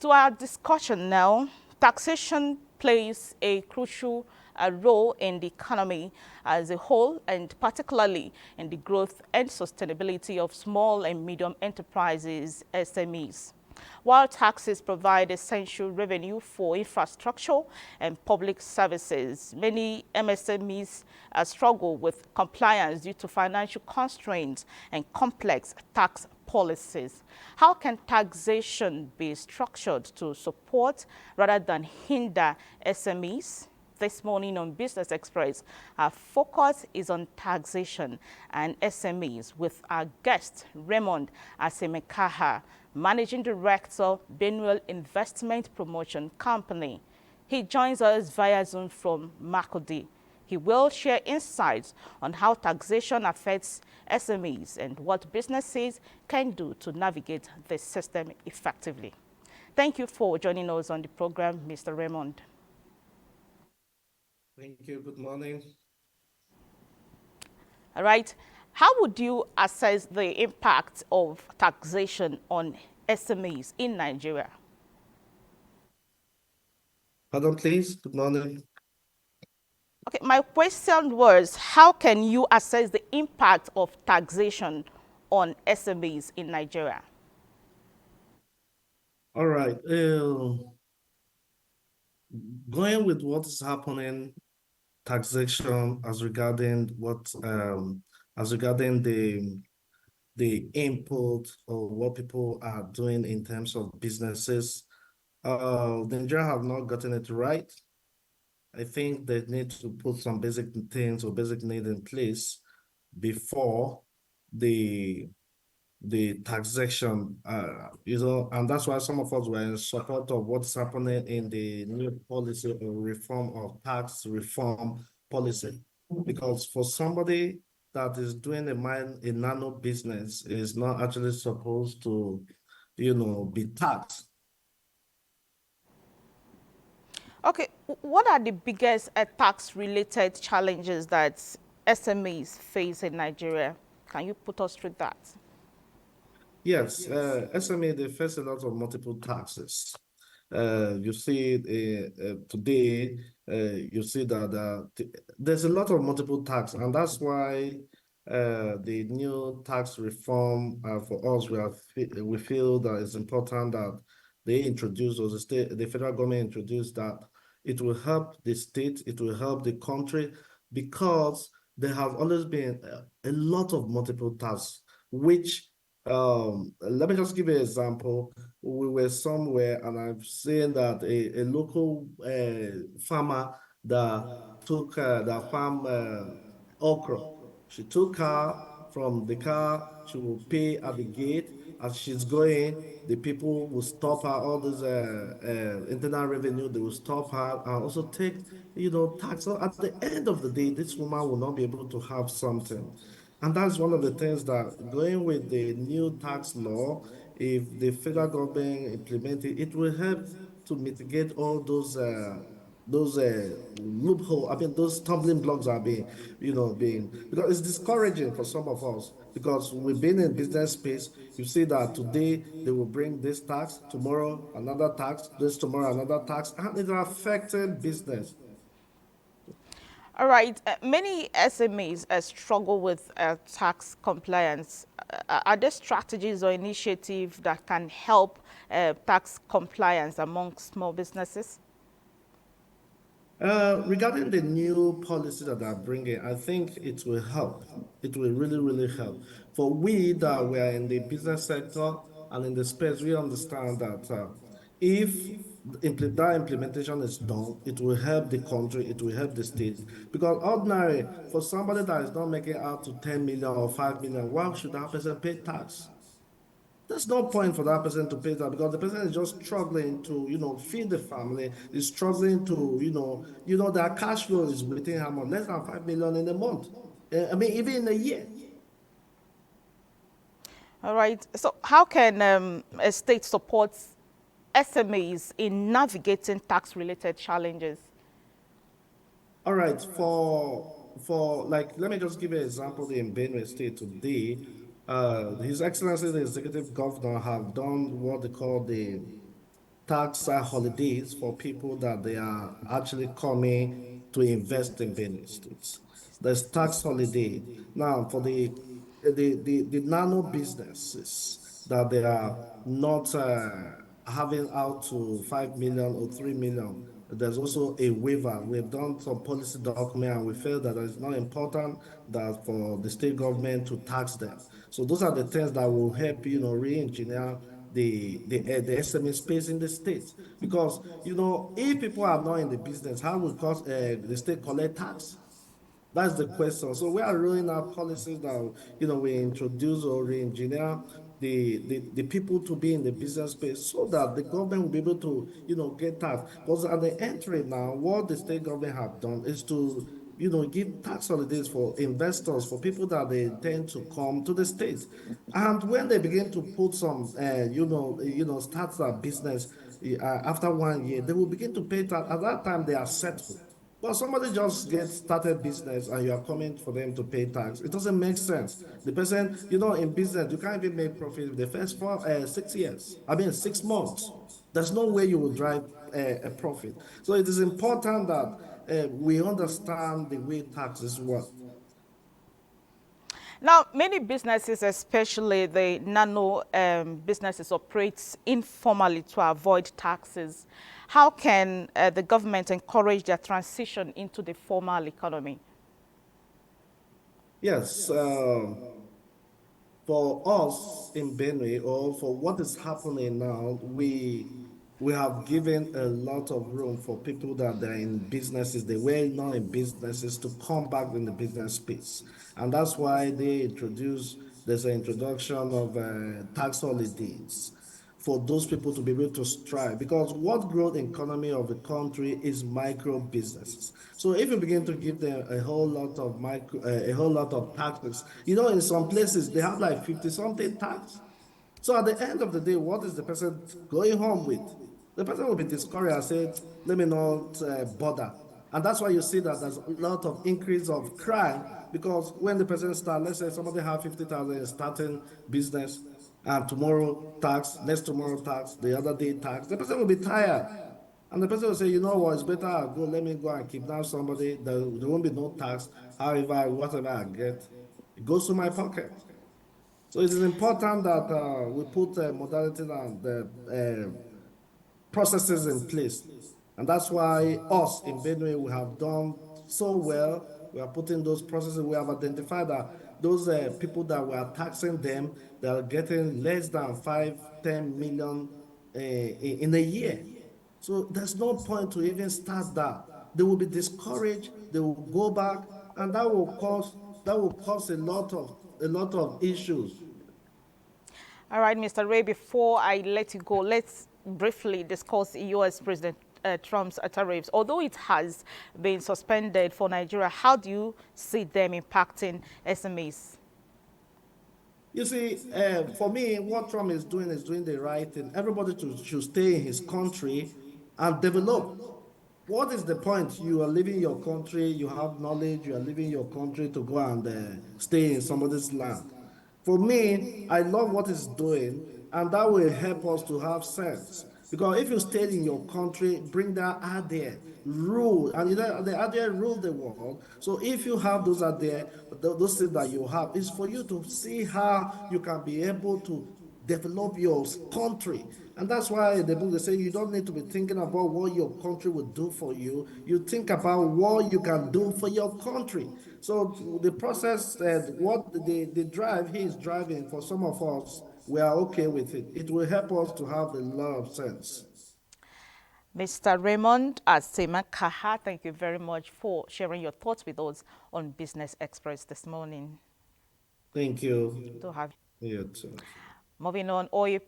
To our discussion now, taxation plays a crucial role in the economy as a whole, and particularly in the growth and sustainability of small and medium enterprises, SMEs. While taxes provide essential revenue for infrastructure and public services, many MSMEs struggle with compliance due to financial constraints and complex tax policies. How can taxation be structured to support rather than hinder SMEs? This morning on Business Express, our focus is on taxation and SMEs with our guest, Raymond Asemakaha, Managing Director, Benwell Investment Promotion Company. He joins us via Zoom from Makodi. He will share insights on how taxation affects SMEs and what businesses can do to navigate the system effectively. Thank you for joining us on the program, Mr. Raymond. Thank you. Good morning. All right. How would you assess the impact of taxation on SMEs in Nigeria? Pardon, please. Good morning. Okay, my question was, how can you assess the impact of taxation on SMEs in Nigeria? All right. Going with what is happening, taxation as regarding the input or what people are doing in terms of businesses. Nigeria have not gotten it right. I think they need to put some basic things or basic need in place before the taxation, and that's why some of us were in support of what's happening in the new policy or reform of tax reform policy. Because for somebody that is doing a nano business is not actually supposed to, be taxed. Okay, what are the biggest tax-related challenges that SMEs face in Nigeria? Can you put us through that? Yes, SME, they face a lot of multiple taxes. You see today, you see that there's a lot of multiple tax, and that's why the new tax reform for us, we feel that it's important that they introduce, or the federal government introduce that. It will help the state, it will help the country, because there have always been a lot of multiple tax, which let me just give you an example. We were somewhere and I've seen that a local farmer that took that farm okra. She took her from the car, she will pay at the gate. As she's going, the people will stop her, all this internal revenue, they will stop her and also take, tax. So at the end of the day, this woman will not be able to have something. And that's one of the things that going with the new tax law, if the federal government implement it, it will help to mitigate all those loophole. I mean, those stumbling blocks are being because it's discouraging for some of us because we've been in business space. You see that today they will bring this tax, tomorrow another tax, this tomorrow another tax, and it's affecting business. All right. Many SMEs struggle with tax compliance. Are there strategies or initiatives that can help tax compliance among small businesses? Regarding the new policy that they're bringing, I think it will help. It will really, really help. For we that we are in the business sector and in the space, we understand that if that implementation is done, it will help the country, it will help the state. Because ordinary, for somebody that is not making out to 10 million or 5 million, why should that person pay tax? There's no point for that person to pay that because the person is just struggling to, feed the family, is struggling to, their cash flow is within how much? Less than 5 million in a month. I mean, even in a year. All right. So how can a state support SMEs in navigating tax-related challenges? All right, for like, let me just give you an example in Benue State today. His Excellency, the Executive Governor, have done what they call tax holidays for people that they are actually coming to invest in Benue States. There's tax holiday. Now, for the nano businesses that they are not having out to 5 million or 3 million, there's also a waiver. We've done some policy document and we feel that it's not important that for the state government to tax them. So those are the things that will help, re-engineer the SME space in the state. Because, if people are not in the business, how will the state collect tax? That's the question. So we are rolling out policies that we introduce or re-engineer the people to be in the business space so that the government will be able to get tax. Because at the entry now, what the state government have done is to give tax holidays for investors, for people that they intend to come to the state. And when they begin to put some start their business after 1 year, they will begin to pay tax. At that time, they are settled. But somebody just gets started business and you are coming for them to pay tax. It doesn't make sense. The person, in business, you can't even make profit the first 6 years. I mean, 6 months. There's no way you will drive a profit. So it is important that we understand the way taxes work. Now, many businesses, especially the nano businesses, operate informally to avoid taxes. How can the government encourage their transition into the formal economy? Yes, for us in Benue, or for what is happening now, we have given a lot of room for people that are in businesses, they were not in businesses, to come back in the business space. And that's why there's an introduction of tax holidays for those people to be able to strive, because what growth economy of the country is micro businesses. So if you begin to give them a whole lot of taxes, in some places they have like 50 something tax. So at the end of the day, what is the person going home with? The person will be discouraged and say, let me not bother. And that's why you see that there's a lot of increase of crime, because when the person starts, let's say somebody have 50,000 in starting business, and tomorrow tax, next tomorrow tax, the other day tax, the person will be tired. And the person will say, you know what, it's better I go, let me go and kidnap somebody. There won't be no tax. However, whatever I get, it goes to my pocket. So it is important that we put modality and the processes in place. And that's why us in Benue, we have done so well. We are putting those processes. We have identified that those people that we are taxing them, they are getting less than 5-10 million in a year. So there's no point to even start that. They will be discouraged. They will go back, and that will cause a lot of issues. All right, Mr. Ray, before I let you go, let's briefly discuss U.S. President Trump's tariffs. Although it has been suspended for Nigeria, how do you see them impacting SMEs? You see, for me, what Trump is doing the right thing. Everybody should stay in his country and develop. What is the point? You are leaving your country, you have knowledge, you are leaving your country to go and stay in somebody's land. For me, I love what he's doing, and that will help us to have sense. Because if you stay in your country, bring that idea, rule, and the idea rule the world. So if you have those idea, those things that you have, is for you to see how you can be able to develop your country. And that's why in the book they say you don't need to be thinking about what your country will do for you. You think about what you can do for your country. So the process, what the drive he is driving, for some of us, we are okay with it. It will help us to have a lot of sense. Mr. Raymond Asemakaha, thank you very much for sharing your thoughts with us on Business Express this morning. Thank you. To have You too. moving on, oil